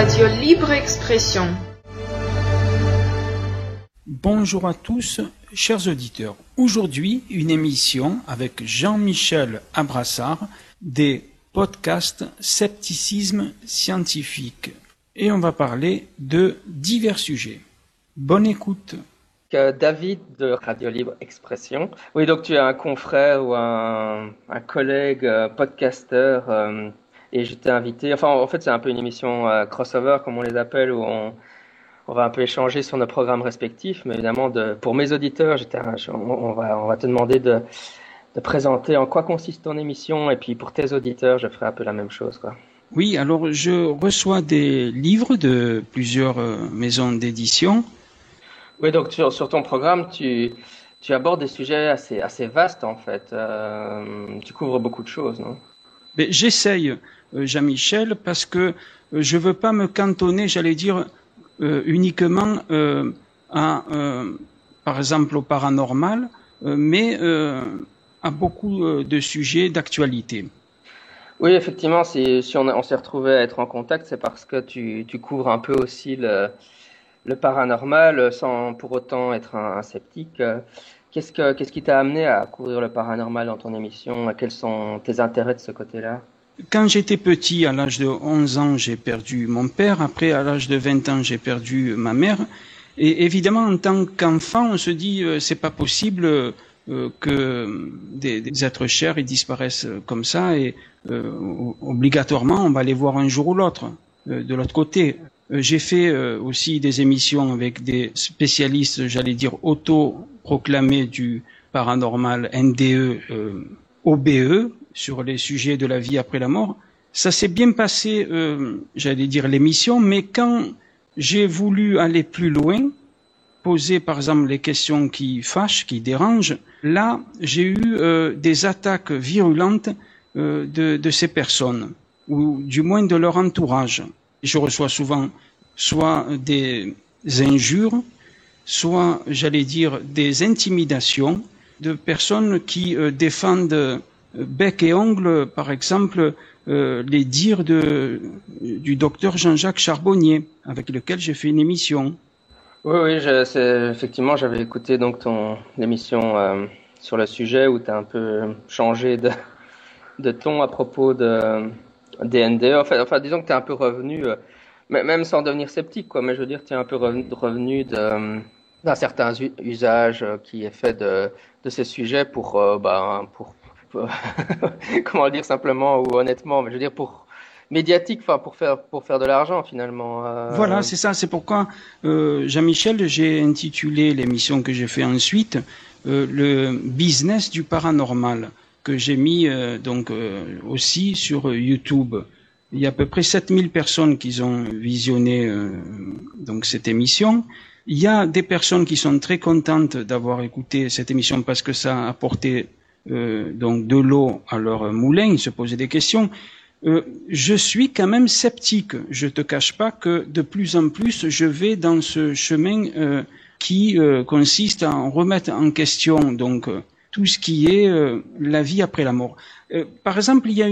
Radio Libre Expression. Bonjour à tous, chers auditeurs. Aujourd'hui, une émission avec Jean-Michel Abrassard des podcasts Scepticisme scientifique. Et on va parler de divers sujets. Bonne écoute. David de Radio Libre Expression. Oui, donc tu es un confrère ou un collègue podcasteur et je t'ai invité. Enfin, en fait, c'est un peu une émission crossover, comme on les appelle, où on va un peu échanger sur nos programmes respectifs. Mais évidemment, pour mes auditeurs, on va te demander de présenter en quoi consiste ton émission. Et puis pour tes auditeurs, je ferai un peu la même chose, quoi. Oui, alors je reçois des livres de plusieurs maisons d'édition. Oui, donc sur ton programme, tu abordes des sujets assez vastes en fait. Tu couvres beaucoup de choses, non? Mais j'essaye, Jean-Michel, parce que je veux pas me cantonner, j'allais dire, uniquement par exemple, au paranormal, mais à beaucoup de sujets d'actualité. Oui, effectivement, si on s'est retrouvé à être en contact, c'est parce que tu couvres un peu aussi le paranormal sans pour autant être un sceptique. Qu'est-ce qui t'a amené à couvrir le paranormal dans ton émission? Quels sont tes intérêts de ce côté-là? Quand j'étais petit, à l'âge de 11 ans, j'ai perdu mon père. Après, à l'âge de 20 ans, j'ai perdu ma mère. Et évidemment, en tant qu'enfant, on se dit, c'est pas possible que des êtres chers ils disparaissent comme ça et obligatoirement, on va les voir un jour ou l'autre. De l'autre côté, j'ai fait aussi des émissions avec des spécialistes, j'allais dire auto-proclamés du paranormal, NDE, OBE, sur les sujets de la vie après la mort. Ça s'est bien passé, j'allais dire l'émission, mais quand j'ai voulu aller plus loin, poser par exemple les questions qui fâchent, qui dérangent, là j'ai eu des attaques virulentes de ces personnes, ou du moins de leur entourage. Je reçois souvent soit des injures, soit, j'allais dire, des intimidations de personnes qui défendent bec et ongle, par exemple, les dires du docteur Jean-Jacques Charbonnier, avec lequel j'ai fait une émission. Oui, effectivement, j'avais écouté donc l'émission sur le sujet où tu as un peu changé de ton à propos des NDE. Enfin, disons que tu es un peu revenu, même sans devenir sceptique, quoi, mais je veux dire, tu es un peu revenu d'un certain usage qui est fait de ces sujets pour comment le dire simplement ou honnêtement, mais je veux dire pour médiatique, enfin pour faire de l'argent finalement. Voilà, c'est ça. C'est pourquoi Jean-Michel, j'ai intitulé l'émission que j'ai fait ensuite le business du paranormal, que j'ai mis aussi sur YouTube. Il y a à peu près 7000 personnes qui ont visionné donc cette émission. Il y a des personnes qui sont très contentes d'avoir écouté cette émission parce que ça a apporté donc de l'eau à leur moulin. Ils se posaient des questions. Je suis quand même sceptique. Je te cache pas que de plus en plus je vais dans ce chemin qui consiste à remettre en question donc tout ce qui est la vie après la mort. Par exemple, il y a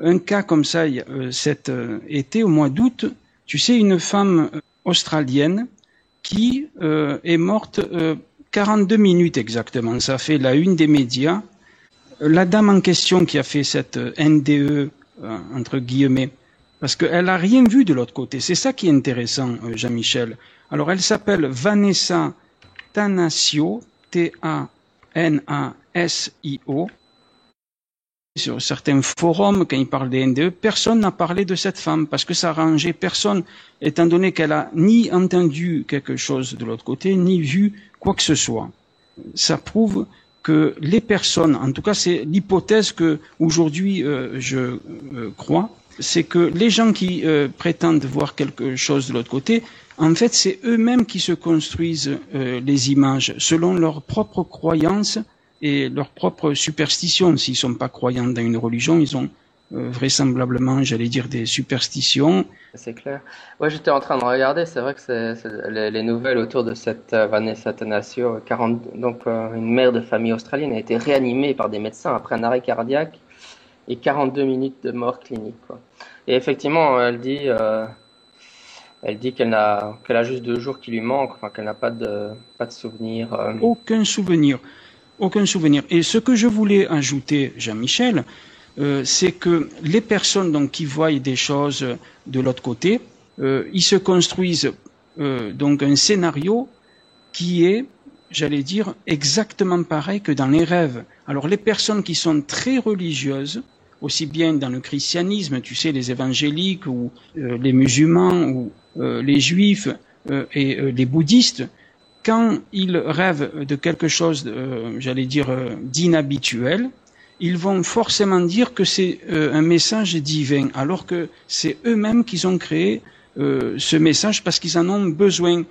un cas comme ça cet été au mois d'août. Tu sais, une femme australienne qui est morte 42 minutes exactement. Ça fait la une des médias. La dame en question qui a fait cette NDE, entre guillemets, parce qu'elle a rien vu de l'autre côté. C'est ça qui est intéressant, Jean-Michel. Alors, elle s'appelle Vanessa Thanasio, T-A-N-A-S-I-O. Sur certains forums, quand ils parlent des NDE, personne n'a parlé de cette femme, parce que ça arrangeait personne, étant donné qu'elle a ni entendu quelque chose de l'autre côté, ni vu quoi que ce soit. Ça prouve que les personnes, en tout cas c'est l'hypothèse que aujourd'hui je crois, c'est que les gens qui prétendent voir quelque chose de l'autre côté, en fait c'est eux-mêmes qui se construisent les images selon leurs propres croyances et leurs propres superstitions. S'ils sont pas croyants dans une religion, ils ont vraisemblablement, j'allais dire, des superstitions. C'est clair. Ouais, j'étais en train de regarder. C'est vrai que c'est les nouvelles autour de cette Vanessa Thanasio, une mère de famille australienne, a été réanimée par des médecins après un arrêt cardiaque et 42 minutes de mort clinique, quoi. Et effectivement, elle dit Elle dit qu'elle a juste 2 jours qui lui manquent, enfin qu'elle n'a pas de souvenir. Aucun souvenir. Aucun souvenir. Et ce que je voulais ajouter, Jean-Michel, c'est que les personnes donc qui voient des choses de l'autre côté, ils se construisent donc un scénario qui est, j'allais dire, exactement pareil que dans les rêves. Alors les personnes qui sont très religieuses, aussi bien dans le christianisme, tu sais, les évangéliques ou les musulmans ou les juifs et les bouddhistes, quand ils rêvent de quelque chose, j'allais dire, d'inhabituel, ils vont forcément dire que c'est un message divin, alors que c'est eux-mêmes qui ont créé ce message parce qu'ils en ont besoin.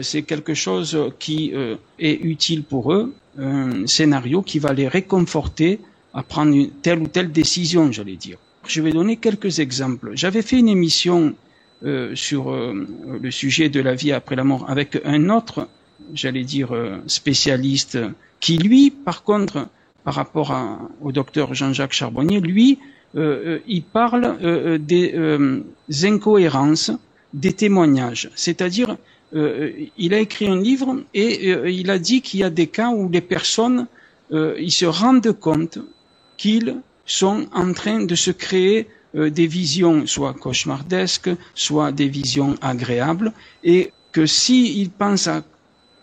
C'est quelque chose qui est utile pour eux, un scénario qui va les réconforter à prendre une telle ou telle décision, j'allais dire. Je vais donner quelques exemples. J'avais fait une émission sur le sujet de la vie après la mort avec un autre, j'allais dire, spécialiste, qui lui, par contre, par rapport au docteur Jean-Jacques Charbonnier, lui, il parle des incohérences des témoignages. C'est-à-dire, il a écrit un livre et il a dit qu'il y a des cas où les personnes, ils se rendent compte qu'ils sont en train de se créer des visions soit cauchemardesques, soit des visions agréables, et que s'ils pensent à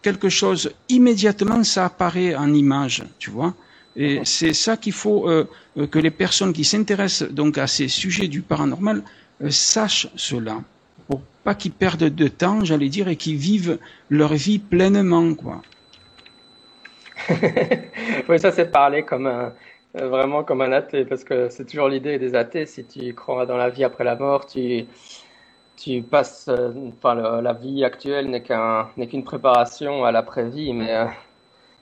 quelque chose, immédiatement ça apparaît en image, tu vois. Et c'est ça qu'il faut que les personnes qui s'intéressent donc à ces sujets du paranormal sachent cela, pour pas qu'ils perdent de temps, j'allais dire, et qu'ils vivent leur vie pleinement, quoi. Oui, ça c'est parler comme vraiment comme un athée, parce que c'est toujours l'idée des athées. Si tu crois dans la vie après la mort, tu passes, enfin, la vie actuelle n'est qu'une préparation à l'après-vie, mais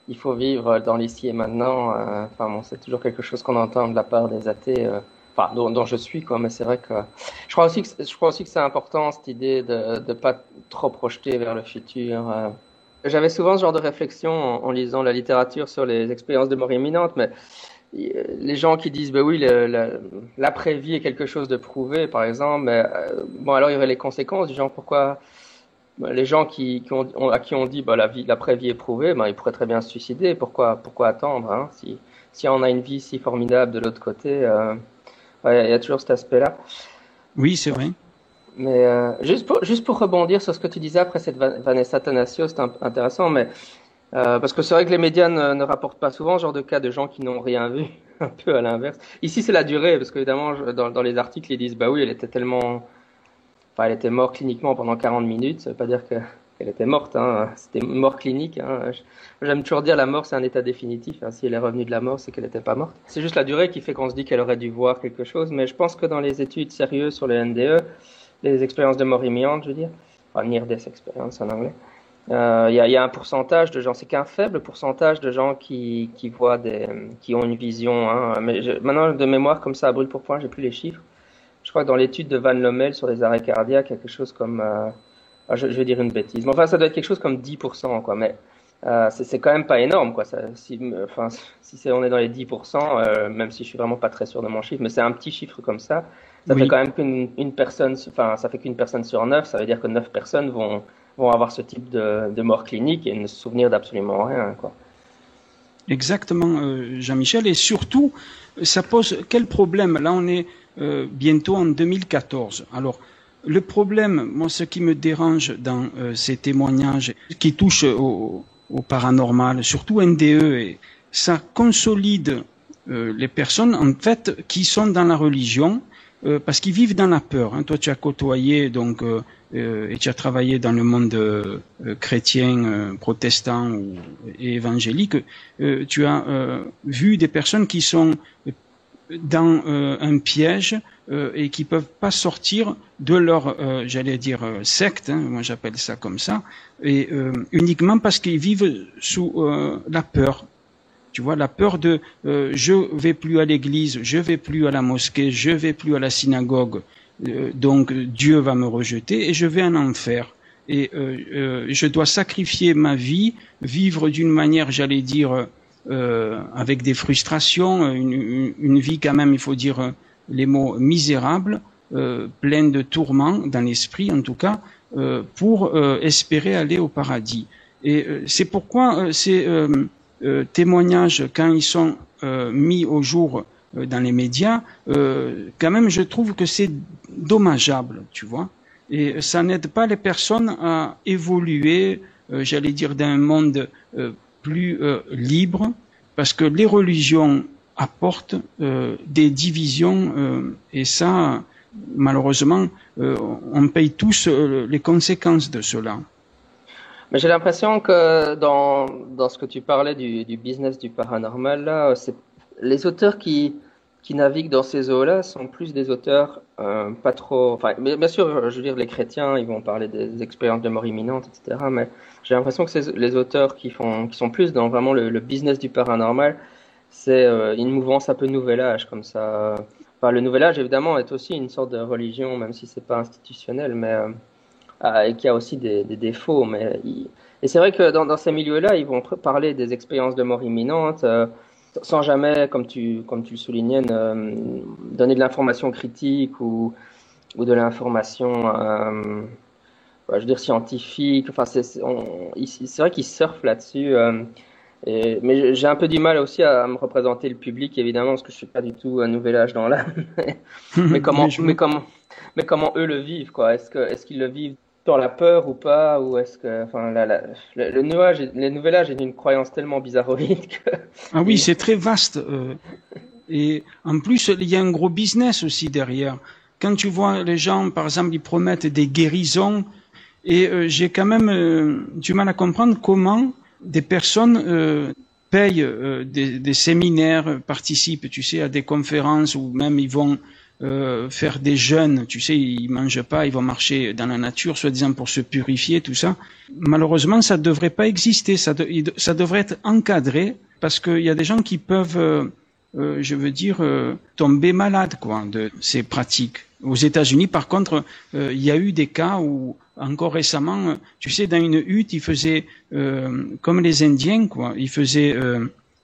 il faut vivre dans l'ici et maintenant. Enfin bon, c'est toujours quelque chose qu'on entend de la part des athées, enfin dont je suis quoi. Mais c'est vrai que je crois aussi que c'est important cette idée de pas trop projeter vers le futur. J'avais souvent ce genre de réflexion en lisant la littérature sur les expériences de mort imminente, mais les gens qui disent, ben oui, l'après-vie est quelque chose de prouvé, par exemple, mais bon, alors il y aurait les conséquences du genre, pourquoi les gens à qui on dit, bah, l'après-vie est prouvée, ben, ils pourraient très bien se suicider, pourquoi attendre, hein, si on a une vie si formidable de l'autre côté, ouais, il y a toujours cet aspect-là. Oui, c'est vrai. Mais juste pour rebondir sur ce que tu disais après cette Vanessa Thanasio, c'est intéressant, mais parce que c'est vrai que les médias ne rapportent pas souvent ce genre de cas de gens qui n'ont rien vu, un peu à l'inverse. Ici, c'est la durée, parce qu'évidemment, dans les articles, ils disent, bah oui, elle était morte cliniquement pendant 40 minutes, ça veut pas dire qu'elle était morte, hein, c'était mort clinique, hein. J'aime toujours dire la mort, c'est un état définitif, hein. Si elle est revenue de la mort, c'est qu'elle n'était pas morte. C'est juste la durée qui fait qu'on se dit qu'elle aurait dû voir quelque chose, mais je pense que dans les études sérieuses sur le NDE, les expériences de mort imminente, je veux dire, enfin, near death experience en anglais, il y a un pourcentage de gens, c'est qu'un faible pourcentage de gens qui ont une vision, hein. Mais maintenant, de mémoire, comme ça, à brûle pour point, j'ai plus les chiffres. Je crois que dans l'étude de Van Lommel sur les arrêts cardiaques, il y a quelque chose comme, je vais dire une bêtise, mais enfin, ça doit être quelque chose comme 10%, quoi. Mais c'est quand même pas énorme, quoi. Si on est dans les 10%, même si je suis vraiment pas très sûr de mon chiffre, mais c'est un petit chiffre comme ça. Ça fait quand même qu'une personne, enfin, ça fait qu'une personne sur 9, ça veut dire que 9 personnes vont avoir ce type de mort clinique et ne se souvenir d'absolument rien, quoi. Exactement, Jean-Michel. Et surtout, ça pose quel problème? Là, on est bientôt en 2014. Alors, le problème, moi, ce qui me dérange dans ces témoignages qui touchent au paranormal, surtout NDE, et ça consolide les personnes, en fait, qui sont dans la religion, parce qu'ils vivent dans la peur, hein. Toi, tu as côtoyé donc et tu as travaillé dans le monde chrétien, protestant et évangélique. Tu as vu des personnes qui sont dans un piège et qui peuvent pas sortir de leur, j'allais dire, secte, hein, moi j'appelle ça comme ça, et uniquement parce qu'ils vivent sous la peur. Tu vois, la peur de je vais plus à l'église, je vais plus à la mosquée, je vais plus à la synagogue, donc Dieu va me rejeter et je vais en enfer. Et je dois sacrifier ma vie, vivre d'une manière, j'allais dire, avec des frustrations, une vie quand même, il faut dire les mots, misérable, pleine de tourments dans l'esprit en tout cas, pour espérer aller au paradis. Et c'est pourquoi ces témoignages, quand ils sont mis au jour dans les médias, quand même je trouve que c'est dommageable, tu vois. Et ça n'aide pas les personnes à évoluer, j'allais dire, dans un monde plus libre, parce que les religions apportent des divisions, et ça, malheureusement, on paye tous les conséquences de cela. Mais j'ai l'impression que dans ce que tu parlais du business du paranormal, là, c'est les auteurs qui naviguent dans ces eaux-là sont plus des auteurs pas trop. Enfin, bien sûr, je veux dire, les chrétiens, ils vont parler des expériences de mort imminente, etc. Mais j'ai l'impression que les auteurs qui sont plus dans vraiment le business du paranormal, c'est une mouvance un peu nouvel âge comme ça. Enfin, le nouvel âge, évidemment, est aussi une sorte de religion, même si c'est pas institutionnel, mais et qui a aussi des défauts. Et c'est vrai que dans ces milieux-là, ils vont parler des expériences de mort imminente. Sans jamais, comme tu le soulignais, donner de l'information critique ou de l'information, je veux dire scientifique. Enfin, c'est vrai qu'ils surfent là-dessus. Mais j'ai un peu du mal aussi à me représenter le public, évidemment, parce que je suis pas du tout un nouvel âge dans l'âme. mais comment eux le vivent, quoi? Est-ce qu'ils le vivent dans la peur ou pas, ou est-ce que, enfin, le nouvel âge est d'une croyance tellement bizarroïde que... Ah oui, c'est très vaste. Et en plus, il y a un gros business aussi derrière. Quand tu vois les gens, par exemple, ils promettent des guérisons, et j'ai quand même du mal à comprendre comment des personnes payent des séminaires, participent, tu sais, à des conférences, ou même ils vont faire des jeûnes, tu sais, ils mangent pas, ils vont marcher dans la nature, soi-disant pour se purifier, tout ça. Malheureusement, ça devrait pas exister, ça devrait être encadré, parce qu'il y a des gens qui peuvent, je veux dire, tomber malades, quoi, de ces pratiques. Aux États-Unis, par contre, il y a eu des cas où, encore récemment, tu sais, dans une hutte, ils faisaient comme les Indiens, quoi, ils faisaient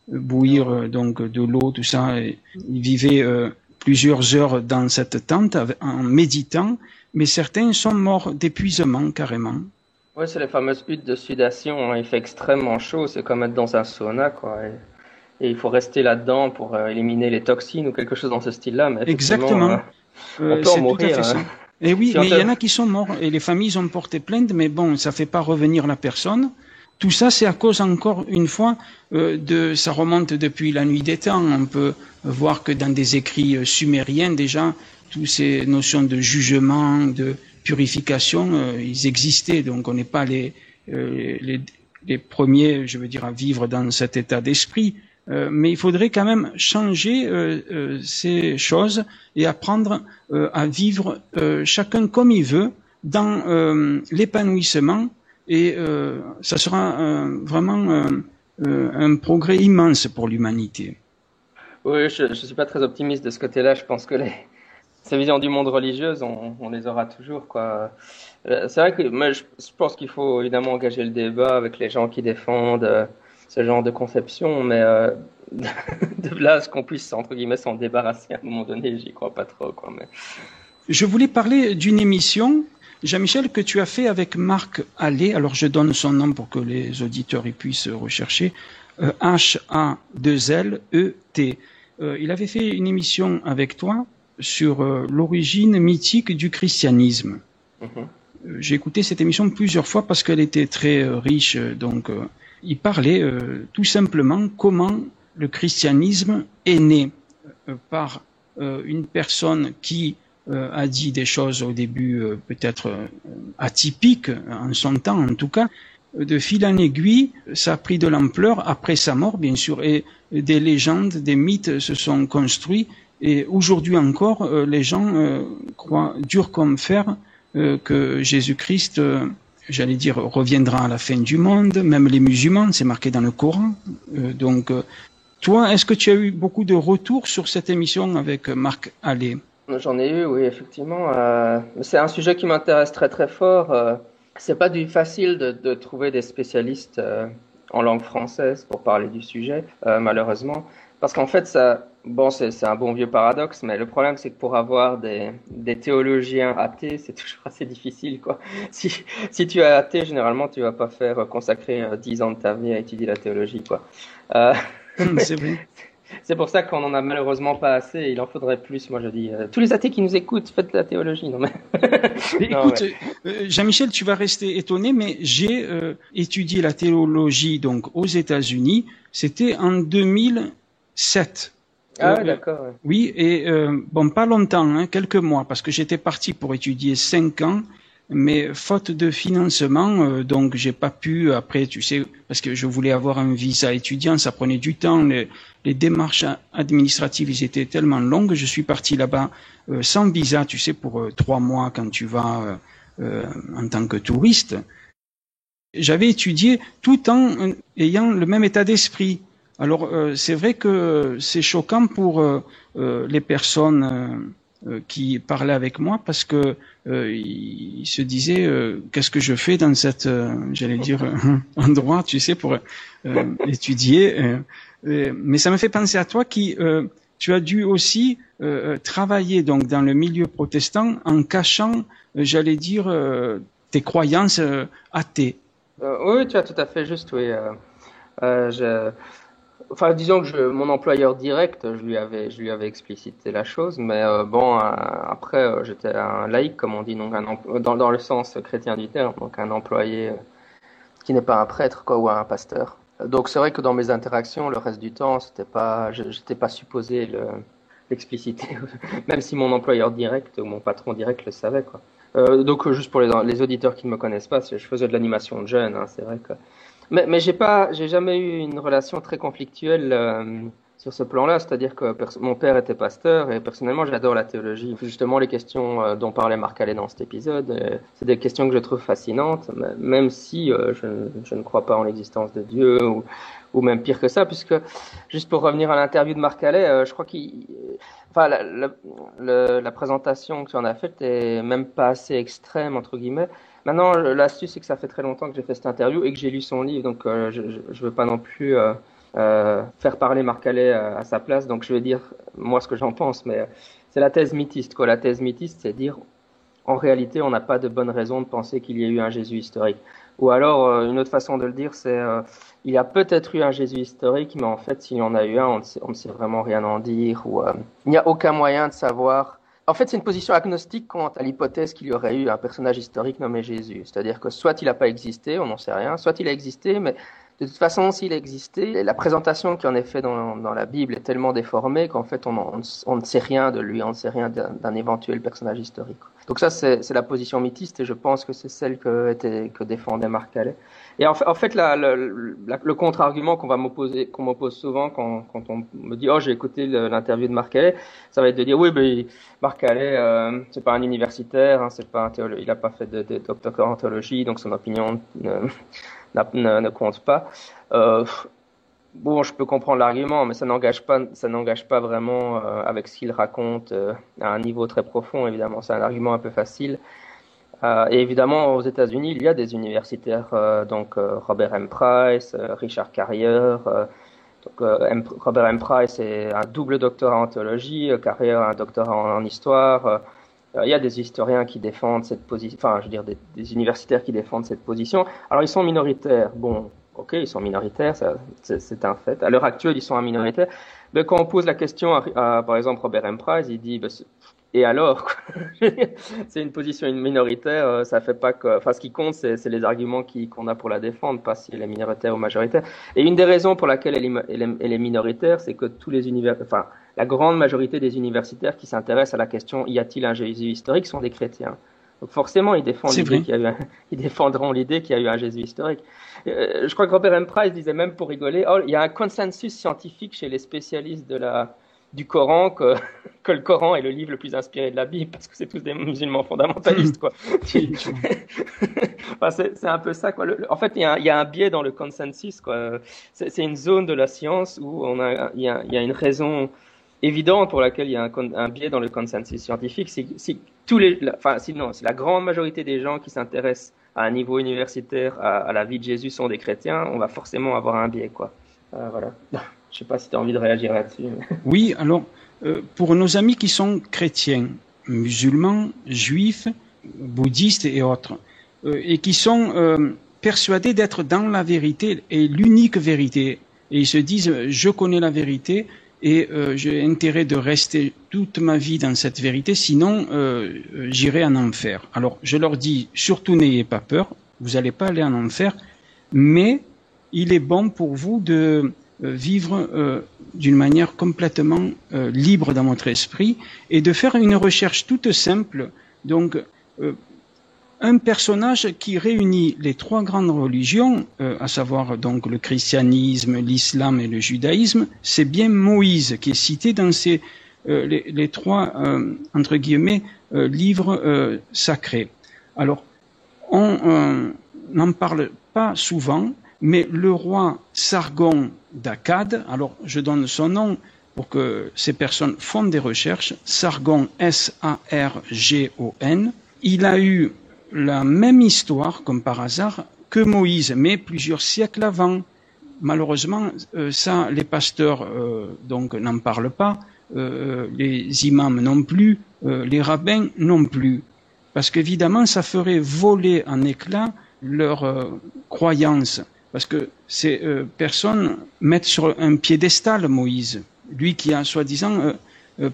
bouillir donc de l'eau, tout ça, et ils vivaient plusieurs heures dans cette tente en méditant, mais certains sont morts d'épuisement carrément. Oui, c'est les fameuses huttes de sudation, hein. Il fait extrêmement chaud, c'est comme être dans un sauna, quoi. Et il faut rester là-dedans pour éliminer les toxines ou quelque chose dans ce style-là. Mais exactement. On peut en mourir. Tout à fait ça. Et oui, mais il y en a qui sont morts et les familles ont porté plainte, mais bon, ça fait pas revenir la personne. Tout ça, c'est à cause, encore une fois, ça remonte depuis la nuit des temps. On peut voir que dans des écrits sumériens, déjà, toutes ces notions de jugement, de purification, ils existaient. Donc, on n'est pas les premiers, je veux dire, à vivre dans cet état d'esprit. Mais il faudrait quand même changer ces choses et apprendre à vivre chacun comme il veut dans l'épanouissement. Et ça sera vraiment un progrès immense pour l'humanité. Oui, je suis pas très optimiste de ce côté-là. Je pense que ces visions du monde religieuse, on les aura toujours, quoi. C'est vrai que moi, je pense qu'il faut évidemment engager le débat avec les gens qui défendent ce genre de conception, mais de là à ce qu'on puisse, entre guillemets, s'en débarrasser à un moment donné, j'y crois pas trop, quoi. Mais... Je voulais parler d'une émission, Jean-Michel, que tu as fait avec Marc Allais. Alors je donne son nom pour que les auditeurs y puissent rechercher. H-A-2-L-E-T. Il avait fait une émission avec toi sur l'origine mythique du christianisme. J'ai écouté cette émission plusieurs fois parce qu'elle était très riche. Donc, il parlait tout simplement comment le christianisme est né par une personne qui a dit des choses au début peut-être atypiques en son temps en tout cas. De fil en aiguille, ça a pris de l'ampleur après sa mort bien sûr, et des légendes, des mythes se sont construits, et aujourd'hui encore les gens croient dur comme fer que Jésus-Christ, j'allais dire, reviendra à la fin du monde. Même les musulmans, c'est marqué dans le Coran. Donc toi, est-ce que tu as eu beaucoup de retours sur cette émission avec Marc Allais? J'en ai eu, oui, effectivement. C'est un sujet qui m'intéresse très très fort. C'est pas facile de trouver des spécialistes en langue française pour parler du sujet, malheureusement. Parce qu'en fait, c'est un bon vieux paradoxe, mais le problème, c'est que pour avoir des théologiens athées, c'est toujours assez difficile, quoi. Si tu es athée, généralement, tu vas pas consacrer 10 ans de ta vie à étudier la théologie, quoi. Euh, C'est vrai. c'est pour ça qu'on en a malheureusement pas assez. Il en faudrait plus, moi je dis. Tous les athées qui nous écoutent, faites de la théologie, non mais. Mais Non, écoute, Jean-Michel, tu vas rester étonné, mais j'ai étudié la théologie donc aux États-Unis. C'était en 2007. Ah ouais, d'accord. Ouais. Oui, et bon, pas longtemps, hein, quelques mois, parce que j'étais parti pour étudier 5 ans, mais faute de financement, donc j'ai pas pu. Après, tu sais, parce que je voulais avoir un visa étudiant, ça prenait du temps. Les démarches administratives, ils étaient tellement longues. Je suis parti là-bas sans visa, tu sais, pour 3 mois quand tu vas en tant que touriste. J'avais étudié tout en ayant le même état d'esprit. Alors c'est vrai que c'est choquant pour les personnes qui parlaient avec moi parce que ils se disaient qu'est-ce que je fais dans cette j'allais dire endroit, tu sais, pour étudier. Mais ça me fait penser à toi qui tu as dû aussi travailler donc dans le milieu protestant en cachant, j'allais dire, tes croyances athées. Oui, tu as tout à fait juste, oui. Enfin, disons que mon employeur direct, je lui avais explicité la chose, mais bon, après, j'étais un laïc, comme on dit, donc dans le sens chrétien du terme, donc un employé qui n'est pas un prêtre, quoi, ou un pasteur. Donc c'est vrai que dans mes interactions, le reste du temps, j'étais pas supposé l'expliciter, même si mon employeur direct ou mon patron direct le savait, quoi. Donc juste pour les auditeurs qui ne me connaissent pas, je faisais de l'animation de jeunes, hein, c'est vrai que. Mais j'ai jamais eu une relation très conflictuelle sur ce plan-là. C'est-à-dire que mon père était pasteur et personnellement, j'adore la théologie. Justement, les questions dont parlait Marc Allais dans cet épisode, c'est des questions que je trouve fascinantes, même si je ne crois pas en l'existence de Dieu ou même pire que ça, puisque juste pour revenir à l'interview de Marc Allais, je crois enfin, la présentation que tu en as faite est même pas assez extrême entre guillemets. Maintenant, l'astuce, c'est que ça fait très longtemps que j'ai fait cette interview et que j'ai lu son livre, donc je veux pas non plus faire parler Marc Allais à sa place, donc je vais dire moi ce que j'en pense, mais c'est la thèse mythiste, quoi. La thèse mythiste, c'est dire en réalité, on n'a pas de bonne raison de penser qu'il y ait eu un Jésus historique. Ou alors, une autre façon de le dire, c'est il y a peut-être eu un Jésus historique, mais en fait, s'il y en a eu un, on ne sait vraiment rien en dire, ou il n'y a aucun moyen de savoir. En fait, c'est une position agnostique quant à l'hypothèse qu'il y aurait eu un personnage historique nommé Jésus. C'est-à-dire que soit il n'a pas existé, on n'en sait rien, soit il a existé, mais de toute façon, s'il a existé, la présentation qui en est faite dans la Bible est tellement déformée qu'en fait, on ne sait rien de lui, on ne sait rien d'un éventuel personnage historique. Donc ça, c'est la position mythiste et je pense que c'est celle que défendait Marc Allais. Et en fait, le contre-argument qu'on m'oppose souvent quand on me dit oh j'ai écouté l'interview de Marc Allais, ça va être de dire oui mais Marc Allais c'est pas un universitaire, hein, c'est pas un théologue, il a pas fait de doctorat en théologie, donc son opinion ne compte pas. Bon, je peux comprendre l'argument, mais ça n'engage pas vraiment avec ce qu'il raconte à un niveau très profond. Évidemment, c'est un argument un peu facile. Et évidemment, aux États-Unis, il y a des universitaires, donc Robert M. Price, Richard Carrier. Robert M. Price est un double doctorat en théologie, Carrier un doctorat en histoire. Il y a des historiens qui défendent cette position, enfin, je veux dire des universitaires qui défendent cette position. Alors, ils sont minoritaires. Bon, ok, ils sont minoritaires, c'est un fait. À l'heure actuelle, ils sont un minoritaire. Mais quand on pose la question par exemple, Robert M. Price, il dit, et alors, c'est une position minoritaire, ça fait pas que, enfin, ce qui compte, c'est les arguments qu'on a pour la défendre, pas si elle est minoritaire ou majoritaire. Et une des raisons pour laquelle elle est minoritaire, c'est que la grande majorité des universitaires qui s'intéressent à la question, y a-t-il un Jésus historique, sont des chrétiens. Donc forcément, ils défendront l'idée qu'il y a eu un Jésus historique. Je crois que Robert M. Price disait même pour rigoler, oh, il y a un consensus scientifique chez les spécialistes du Coran que le Coran est le livre le plus inspiré de la Bible parce que c'est tous des musulmans fondamentalistes, quoi. Enfin, c'est un peu ça, quoi. En fait, il y a un biais dans le consensus, quoi. C'est une zone de la science où il y a une raison évidente pour laquelle il y a un biais dans le consensus scientifique. Si la grande majorité des gens qui s'intéressent à un niveau universitaire à la vie de Jésus sont des chrétiens, on va forcément avoir un biais, quoi. Voilà. Je sais pas si tu as envie de réagir là-dessus. Oui, alors, pour nos amis qui sont chrétiens, musulmans, juifs, bouddhistes et autres, et qui sont persuadés d'être dans la vérité et l'unique vérité, et ils se disent je connais la vérité et j'ai intérêt de rester toute ma vie dans cette vérité, sinon j'irai en enfer. Alors je leur dis surtout n'ayez pas peur, vous n'allez pas aller en enfer, mais il est bon pour vous de vivre d'une manière complètement libre dans votre esprit et de faire une recherche toute simple, donc un personnage qui réunit les trois grandes religions, à savoir donc le christianisme, l'islam et le judaïsme, c'est bien Moïse qui est cité dans ces les trois entre guillemets livres sacrés. Alors on n'en parle pas souvent, mais le roi Sargon d'Akkad, alors je donne son nom pour que ces personnes font des recherches, Sargon, S-A-R-G-O-N, il a eu la même histoire, comme par hasard, que Moïse, mais plusieurs siècles avant. Malheureusement, ça, les pasteurs donc n'en parlent pas, les imams non plus, les rabbins non plus, parce qu'évidemment, ça ferait voler en éclats leurs croyances, parce que ces personnes mettent sur un piédestal Moïse, lui qui a soi-disant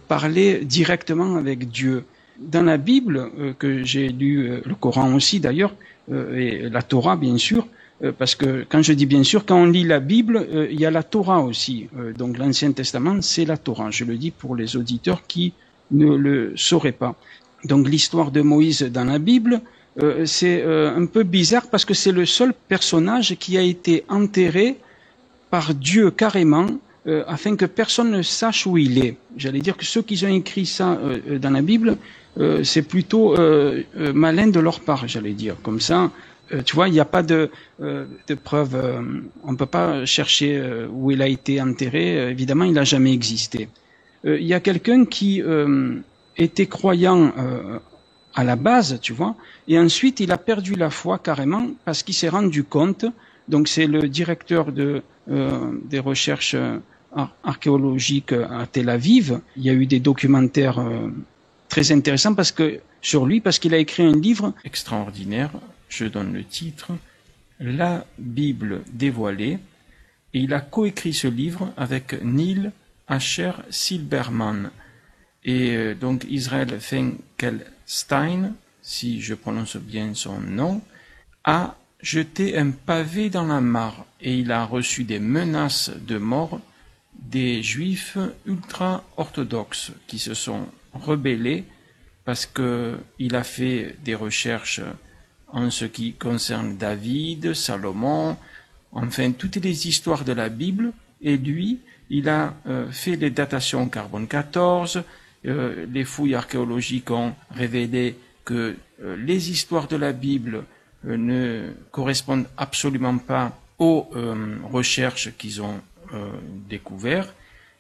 parlé directement avec Dieu. Dans la Bible, que j'ai lu, le Coran aussi d'ailleurs, et la Torah bien sûr, parce que quand je dis bien sûr, quand on lit la Bible, il y a la Torah aussi. Donc l'Ancien Testament, c'est la Torah. Je le dis pour les auditeurs qui ne le sauraient pas. Donc l'histoire de Moïse dans la Bible, c'est un peu bizarre parce que c'est le seul personnage qui a été enterré par Dieu carrément, afin que personne ne sache où il est. J'allais dire que ceux qui ont écrit ça dans la Bible, c'est plutôt malin de leur part, j'allais dire. Comme ça, tu vois, il n'y a pas de preuves. On ne peut pas chercher où il a été enterré. Évidemment, il n'a jamais existé. Il y a quelqu'un qui était croyant à la base, tu vois, et ensuite il a perdu la foi carrément parce qu'il s'est rendu compte. Donc c'est le directeur des recherches archéologiques à Tel Aviv. Il y a eu des documentaires très intéressants sur lui parce qu'il a écrit un livre extraordinaire. Je donne le titre, La Bible dévoilée, et il a coécrit ce livre avec Neil Asher Silberman et donc Israel Finkelstein, si je prononce bien son nom, a jeté un pavé dans la mare et il a reçu des menaces de mort des juifs ultra-orthodoxes qui se sont rebellés parce qu'il a fait des recherches en ce qui concerne David, Salomon, enfin toutes les histoires de la Bible, et lui, il a fait les datations carbone 14, les fouilles archéologiques ont révélé que les histoires de la Bible ne correspondent absolument pas aux recherches qu'ils ont découvertes,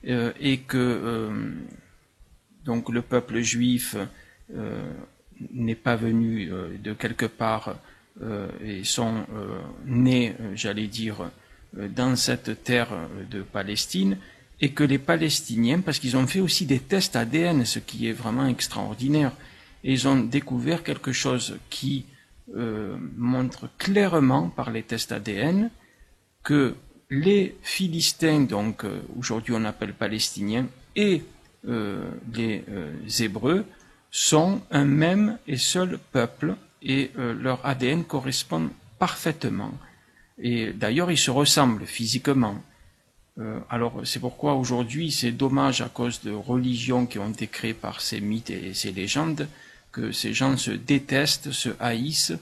et que donc le peuple juif n'est pas venu de quelque part et sont nés, j'allais dire, dans cette terre de Palestine, et que les Palestiniens, parce qu'ils ont fait aussi des tests ADN, ce qui est vraiment extraordinaire, et ils ont découvert quelque chose qui montre clairement par les tests ADN que les Philistins, donc aujourd'hui on appelle Palestiniens, et les Hébreux sont un même et seul peuple, et leur ADN correspond parfaitement. Et d'ailleurs, ils se ressemblent physiquement. Alors, c'est pourquoi aujourd'hui, c'est dommage à cause de religions qui ont été créées par ces mythes et ces légendes, que ces gens se détestent, se haïssent.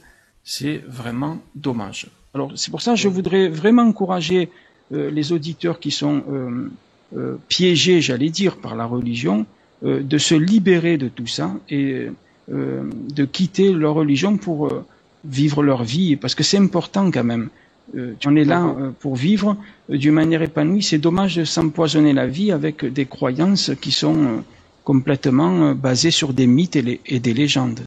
C'est vraiment dommage. Alors, c'est pour ça que je voudrais vraiment encourager les auditeurs qui sont piégés, j'allais dire, par la religion, de se libérer de tout ça et de quitter leur religion pour vivre leur vie, parce que c'est important quand même. On est là pour vivre d'une manière épanouie. C'est dommage de s'empoisonner la vie avec des croyances qui sont complètement basées sur des mythes et des légendes.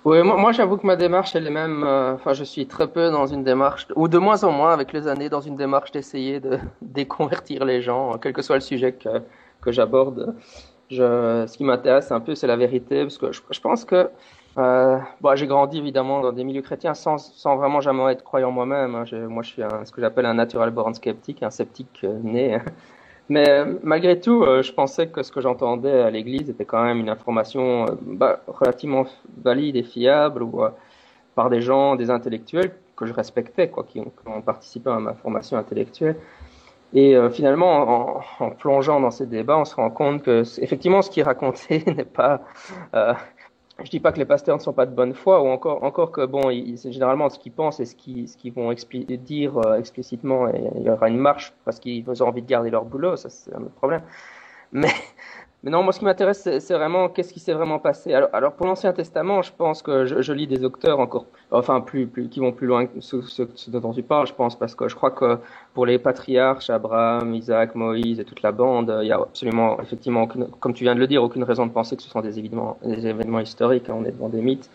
Oui, moi j'avoue que ma démarche, elle est même, enfin, je suis très peu dans une démarche, ou de moins en moins avec les années, dans une démarche d'essayer de déconvertir les gens, quel que soit le sujet que j'aborde. Ce qui m'intéresse un peu, c'est la vérité, parce que je pense que bon, j'ai grandi évidemment dans des milieux chrétiens sans vraiment jamais être croyant moi-même, hein. Moi, je suis ce que j'appelle un natural born sceptique, un sceptique né. Mais malgré tout, je pensais que ce que j'entendais à l'église était quand même une information relativement valide et fiable, ou par des gens, des intellectuels que je respectais, quoi, qui ont participé à ma formation intellectuelle. Et finalement, en plongeant dans ces débats, on se rend compte que effectivement, ce qui est raconté n'est pas. Euh, je dis pas que les pasteurs ne sont pas de bonne foi, ou encore que bon, c'est généralement ce qu'ils pensent et ce qu'ils vont dire explicitement, et il y aura une marche parce qu'ils ont envie de garder leur boulot, ça c'est un autre problème. Mais mais non, moi, ce qui m'intéresse, c'est vraiment qu'est-ce qui s'est vraiment passé. Alors pour l'Ancien Testament, je pense que je lis des auteurs encore, enfin, qui vont plus loin que ceux dont tu parles, je pense, parce que je crois que pour les patriarches, Abraham, Isaac, Moïse et toute la bande, il y a absolument, effectivement, comme tu viens de le dire, aucune raison de penser que ce sont des événements historiques, hein, on est devant des mythes.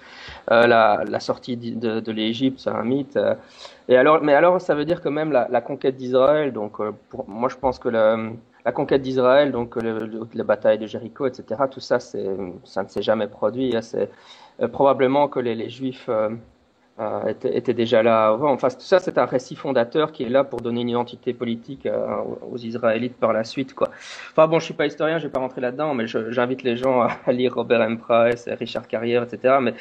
La sortie de l'Égypte, c'est un mythe. Mais alors, ça veut dire que même la conquête d'Israël, donc, moi, je pense que la conquête d'Israël, donc la bataille de Jéricho, etc., tout ça, ça ne s'est jamais produit, hein. C'est probablement que les Juifs étaient déjà là avant. Enfin, tout ça, c'est un récit fondateur qui est là pour donner une identité politique aux Israélites par la suite, quoi. Enfin bon, je suis pas historien, je vais pas rentrer là-dedans, mais j'invite les gens à lire Robert M. Price, Richard Carrière, etc. Mais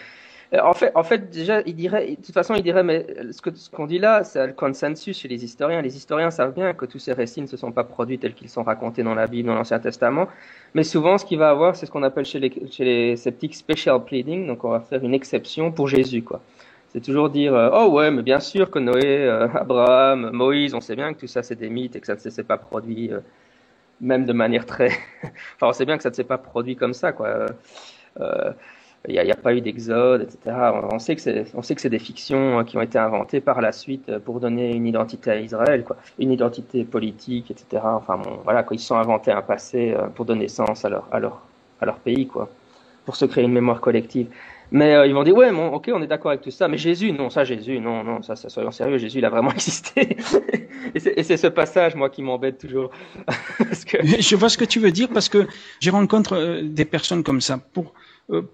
en fait, déjà, de toute façon, il dirait, mais ce qu'on dit là, c'est le consensus chez les historiens. Les historiens savent bien que tous ces récits ne se sont pas produits tels qu'ils sont racontés dans la Bible, dans l'Ancien Testament. Mais souvent, ce qu'il va avoir, c'est ce qu'on appelle chez les sceptiques special pleading. Donc, on va faire une exception pour Jésus, quoi. C'est toujours dire, oh ouais, mais bien sûr que Noé, Abraham, Moïse, on sait bien que tout ça, c'est des mythes et que ça ne s'est pas produit, même de manière très, enfin, on sait bien que ça ne s'est pas produit comme ça, quoi. Euh, il n'y a pas eu d'exode, etc. On sait que c'est des fictions qui ont été inventées par la suite pour donner une identité à Israël, quoi, une identité politique, etc. Enfin bon, voilà, quoi, ils se sont inventés un passé pour donner sens à leur pays, quoi, pour se créer une mémoire collective. Mais ils vont dire ouais, bon, ok, on est d'accord avec tout ça, mais Jésus, non, ça, soyons sérieux, Jésus, il a vraiment existé. Et c'est ce passage, moi, qui m'embête toujours, parce que Je vois ce que tu veux dire parce que je rencontre des personnes comme ça.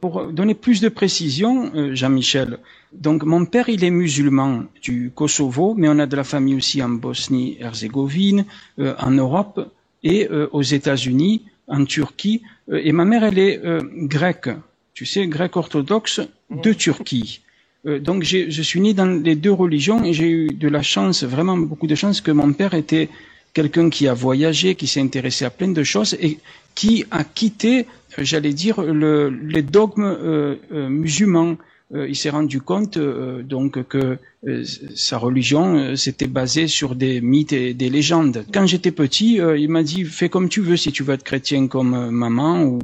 Pour donner plus de précision, Jean-Michel, donc mon père il est musulman du Kosovo, mais on a de la famille aussi en Bosnie-Herzégovine, en Europe et aux États-Unis, en Turquie, et ma mère elle est grecque, tu sais, grecque orthodoxe de Turquie. Donc je suis né dans les deux religions et j'ai eu de la chance, vraiment beaucoup de chance, que mon père était quelqu'un qui a voyagé, qui s'est intéressé à plein de choses et qui a quitté, j'allais dire, les dogmes musulmans. Il s'est rendu compte donc que sa religion s'était basée sur des mythes et des légendes. Quand j'étais petit, il m'a dit fais comme tu veux si tu veux être chrétien comme maman ou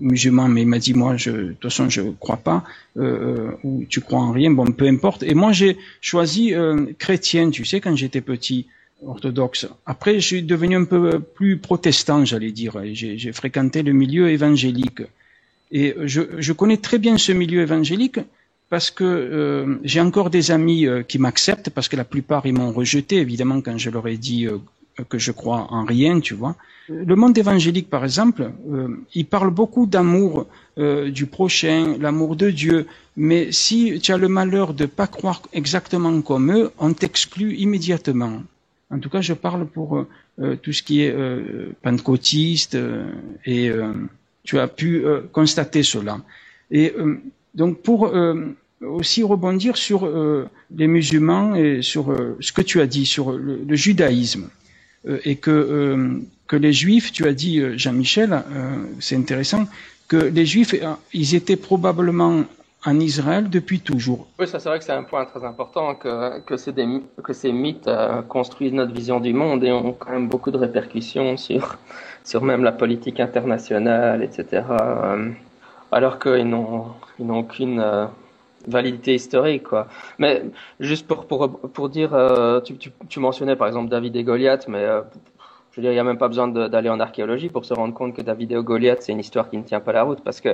musulman, mais il m'a dit moi de toute façon je crois pas ou tu crois en rien, bon peu importe. Et moi j'ai choisi chrétien, tu sais, quand j'étais petit, orthodoxe. Après je suis devenu un peu plus protestant, j'allais dire. J'ai fréquenté le milieu évangélique et je connais très bien ce milieu évangélique parce que j'ai encore des amis qui m'acceptent parce que la plupart ils m'ont rejeté évidemment quand je leur ai dit que je crois en rien, tu vois. Le monde évangélique, par exemple, il parle beaucoup d'amour du prochain, l'amour de Dieu, mais si tu as le malheur de pas croire exactement comme eux, on t'exclut immédiatement. En tout cas, je parle pour tout ce qui est pentecôtiste et tu as pu constater cela. Et donc pour aussi rebondir sur les musulmans et sur ce que tu as dit sur le judaïsme. Et que les Juifs, tu as dit Jean-Michel, c'est intéressant, que les Juifs, ils étaient probablement en Israël depuis toujours. oui, ça c'est vrai que c'est un point très important que ces mythes construisent notre vision du monde et ont quand même beaucoup de répercussions sur même la politique internationale, etc. Alors qu'ils n'ont aucune validité historique, quoi. Mais juste pour dire, tu mentionnais par exemple David et Goliath, mais je veux dire, il n'y a même pas besoin d'aller en archéologie pour se rendre compte que David et Goliath, c'est une histoire qui ne tient pas la route, parce que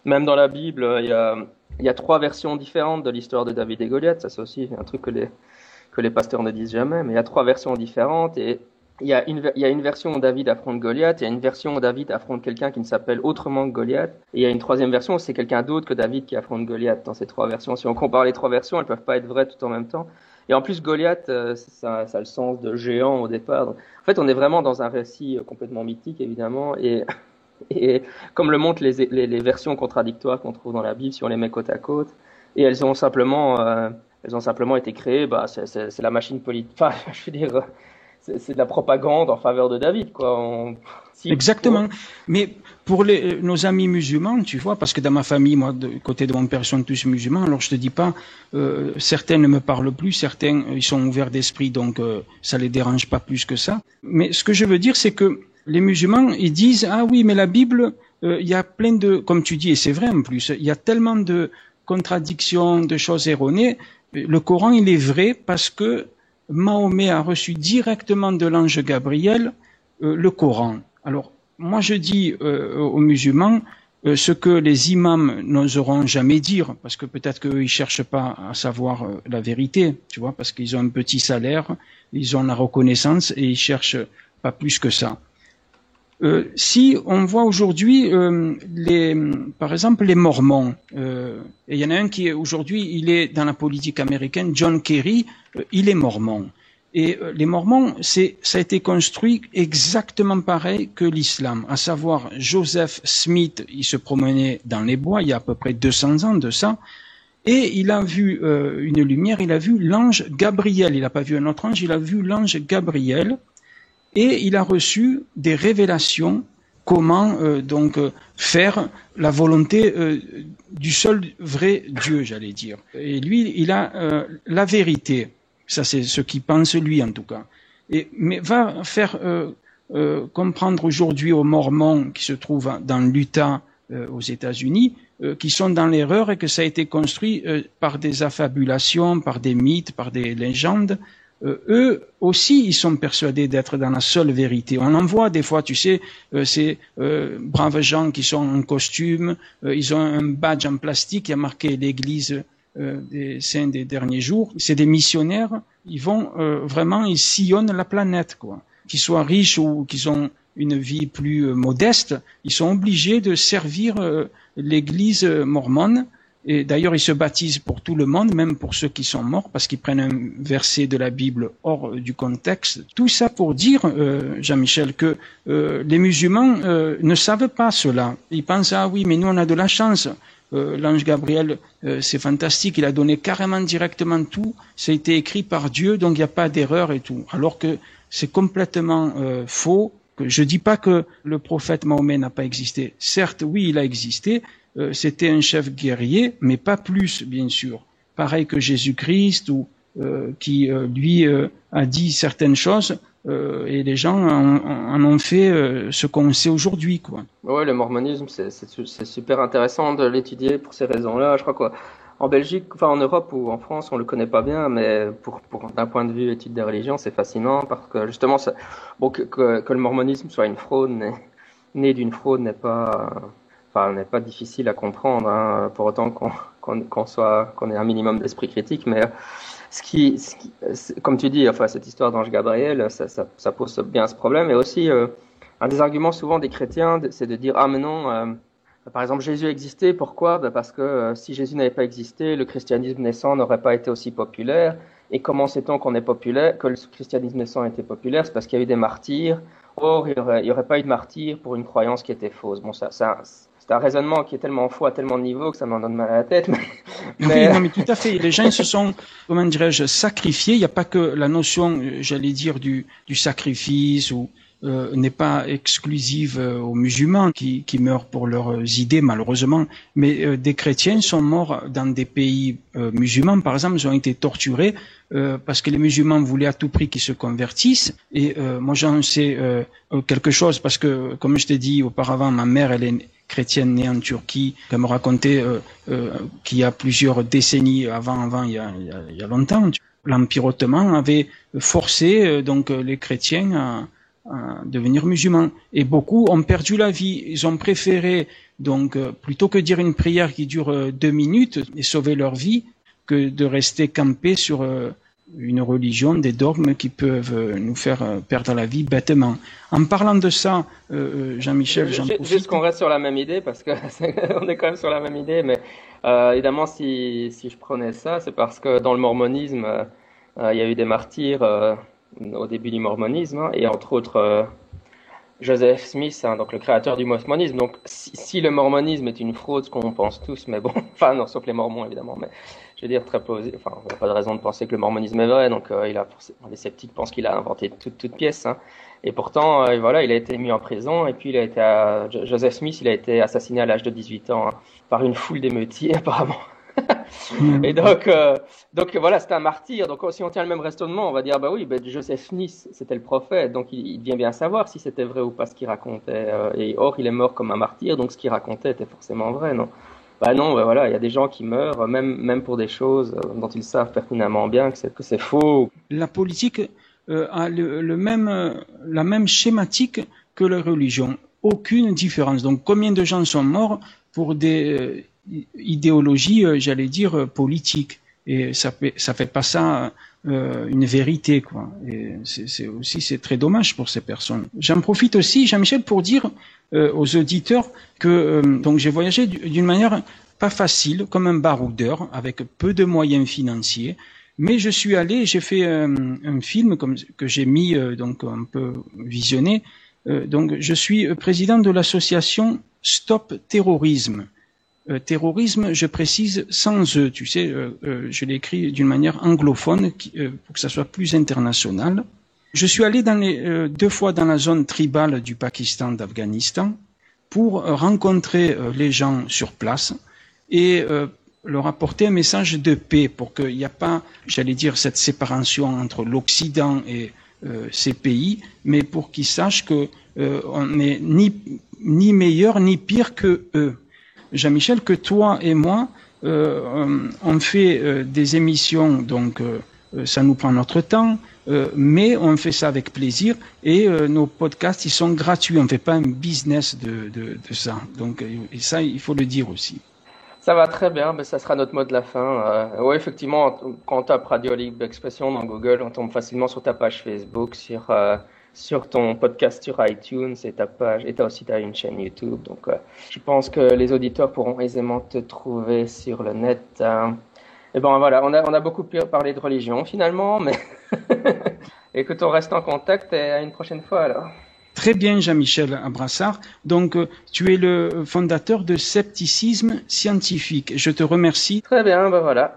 même dans la Bible, il y a il y a 3 versions différentes de l'histoire de David et Goliath. Ça, c'est aussi un truc que les pasteurs ne disent jamais, mais il y a 3 versions différentes et il y a une version où David affronte Goliath, il y a une version où David affronte quelqu'un qui ne s'appelle autrement que Goliath, et il y a une 3e version où c'est quelqu'un d'autre que David qui affronte Goliath dans ces 3 versions. Si on compare les 3 versions, elles peuvent pas être vraies tout en même temps. Et en plus, Goliath, ça a le sens de géant au départ. En fait, on est vraiment dans un récit complètement mythique, évidemment, et comme le montrent les versions contradictoires qu'on trouve dans la Bible, si on les met côte à côte, et elles ont simplement été créées, c'est la machine politique, enfin, je veux dire, c'est de la propagande en faveur de David, quoi. Exactement. Mais pour nos amis musulmans, tu vois, parce que dans ma famille, moi, du côté de mon père, ils sont tous musulmans. Alors je te dis pas, certains ne me parlent plus, certains ils sont ouverts d'esprit, donc ça les dérange pas plus que ça. Mais ce que je veux dire, c'est que les musulmans, ils disent ah oui, mais la Bible, il y a plein de, comme tu dis, et c'est vrai en plus, il y a tellement de contradictions, de choses erronées. Le Coran, il est vrai parce que Mahomet a reçu directement de l'ange Gabriel le Coran. Alors, moi je dis aux musulmans ce que les imams n'oseront jamais dire, parce que peut-être qu'eux ils cherchent pas à savoir la vérité, tu vois, parce qu'ils ont un petit salaire, ils ont la reconnaissance et ils cherchent pas plus que ça. Si on voit aujourd'hui par exemple les Mormons, et il y en a un qui est aujourd'hui, il est dans la politique américaine, John Kerry, il est mormon. Et les Mormons, ça a été construit exactement pareil que l'islam, à savoir Joseph Smith, il se promenait dans les bois il y a à peu près 200 ans de ça, et il a vu une lumière, il a vu l'ange Gabriel, il n'a pas vu un autre ange, il a vu l'ange Gabriel. Et il a reçu des révélations comment faire la volonté du seul vrai Dieu, j'allais dire. Et lui, il a la vérité. Ça, c'est ce qu'il pense lui, en tout cas. Mais va faire comprendre aujourd'hui aux Mormons qui se trouvent dans l'Utah aux États-Unis, qui sont dans l'erreur et que ça a été construit par des affabulations, par des mythes, par des légendes. Eux aussi, ils sont persuadés d'être dans la seule vérité. On en voit des fois, tu sais, ces braves gens qui sont en costume, ils ont un badge en plastique qui a marqué l'Église des saints des derniers jours. C'est des missionnaires. Ils vont vraiment, ils sillonnent la planète, quoi. Qu'ils soient riches ou qu'ils ont une vie plus modeste, ils sont obligés de servir l'Église mormone. Et d'ailleurs, ils se baptisent pour tout le monde, même pour ceux qui sont morts, parce qu'ils prennent un verset de la Bible hors du contexte. Tout ça pour dire, Jean-Michel, que les musulmans ne savent pas cela. Ils pensent, ah oui, mais nous on a de la chance. L'ange Gabriel, c'est fantastique, il a donné carrément directement tout, ça a été écrit par Dieu, donc il n'y a pas d'erreur et tout. Alors que c'est complètement faux. Je dis pas que le prophète Mahomet n'a pas existé. Certes, oui, il a existé. C'était un chef guerrier, mais pas plus, bien sûr. Pareil que Jésus-Christ, ou qui lui a dit certaines choses, et les gens en ont fait ce qu'on sait aujourd'hui, quoi. Ouais, le mormonisme, c'est super intéressant de l'étudier pour ces raisons-là. Je crois qu'en Belgique, enfin en Europe ou en France, on le connaît pas bien, mais d'un point de vue étude des religions, c'est fascinant parce que justement, que le mormonisme soit une fraude, né d'une fraude n'est pas difficile à comprendre, hein, pour autant qu'on ait un minimum d'esprit critique, mais comme tu dis, enfin cette histoire d'ange Gabriel, ça pose bien ce problème. Et aussi un des arguments souvent des chrétiens, c'est de dire ah mais non, par exemple Jésus existait, pourquoi? Parce que si Jésus n'avait pas existé, le christianisme naissant n'aurait pas été aussi populaire. Et comment sait-on qu'on est populaire, que le christianisme naissant était populaire? C'est parce qu'il y a eu des martyrs. Or il y aurait pas eu de martyrs pour une croyance qui était fausse. Bon, c'est un raisonnement qui est tellement faux à tellement de niveaux que ça m'en donne mal à la tête. Oui, non, mais tout à fait. Les gens se sont, comment dirais-je, sacrifiés. Il n'y a pas que la notion, j'allais dire, du sacrifice ou n'est pas exclusive aux musulmans qui meurent pour leurs idées, malheureusement. Mais des chrétiens sont morts dans des pays musulmans. Par exemple, ils ont été torturés parce que les musulmans voulaient à tout prix qu'ils se convertissent. Et moi, j'en sais quelque chose parce que, comme je t'ai dit auparavant, ma mère, elle est chrétienne née en Turquie. Elle me racontait qu'il y a plusieurs décennies avant, il y a longtemps, l'Empire ottoman avait forcé donc les chrétiens devenir musulmans. Et beaucoup ont perdu la vie. Ils ont préféré, donc, plutôt que dire une prière qui dure 2 minutes et sauver leur vie, que de rester campés sur une religion, des dogmes qui peuvent nous faire perdre la vie bêtement. En parlant de ça, Jean-Michel, j'en profite. Juste qu'on reste sur la même idée, parce que on est quand même sur la même idée, mais évidemment, si je prenais ça, c'est parce que dans le mormonisme, il y a eu des martyrs au début du mormonisme, hein, et entre autres Joseph Smith, hein, donc le créateur du mormonisme. Donc, si le mormonisme est une fraude, ce qu'on pense tous, mais bon, enfin non, sauf les mormons évidemment, mais je veux dire très plausible. Enfin, on n'a pas de raison de penser que le mormonisme est vrai. Donc, les sceptiques pensent qu'il a inventé toute pièce. Hein. Et pourtant, voilà, il a été mis en prison. Et puis, Joseph Smith, il a été assassiné à l'âge de 18 ans hein, par une foule d'émeutiers apparemment. Et donc voilà, c'est un martyr. Donc si on tient le même raisonnement, on va dire bah oui, Joseph Smith, c'était le prophète, donc il devient bien savoir si c'était vrai ou pas ce qu'il racontait. Et or, il est mort comme un martyr, donc ce qu'il racontait était forcément vrai, non? Bah non, bah voilà, il y a des gens qui meurent, même pour des choses dont ils savent pertinemment bien que c'est faux. La politique a la même schématique que la religion. Aucune différence. Donc combien de gens sont morts pour des idéologie, j'allais dire, politique. Et ça fait pas ça une vérité, quoi. Et c'est très dommage pour ces personnes. J'en profite aussi, Jean-Michel, pour dire aux auditeurs que donc j'ai voyagé d'une manière pas facile, comme un baroudeur, avec peu de moyens financiers. Mais je suis allé, j'ai fait un film que j'ai mis, donc on peut visionner. Donc je suis président de l'association Stop Terrorisme. Terrorisme, je précise sans E, tu sais, je l'ai écrit d'une manière anglophone pour que ça soit plus international. Je suis allé 2 fois dans la zone tribale du Pakistan, d'Afghanistan, pour rencontrer les gens sur place et leur apporter un message de paix pour qu'il n'y ait pas, j'allais dire, cette séparation entre l'Occident et ces pays, mais pour qu'ils sachent que on n'est ni meilleur ni pire que eux. Jean-Michel, que toi et moi, on fait des émissions, donc ça nous prend notre temps, mais on fait ça avec plaisir et nos podcasts, ils sont gratuits. On ne fait pas un business de ça. Donc, et ça, il faut le dire aussi. Ça va très bien, mais ça sera notre mot de la fin. Oui, effectivement, quand on tape Radio Libre Expression dans Google, on tombe facilement sur ta page Facebook, sur ton podcast sur iTunes et ta page, et aussi t'as une chaîne YouTube. Donc, je pense que les auditeurs pourront aisément te trouver sur le net. Et bon, voilà, on a beaucoup parlé de religion finalement, mais écoute, on reste en contact et à une prochaine fois alors. Très bien, Jean-Michel Abrassard. Donc, tu es le fondateur de Scepticisme Scientifique. Je te remercie. Très bien, ben voilà.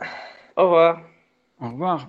Au revoir. Au revoir.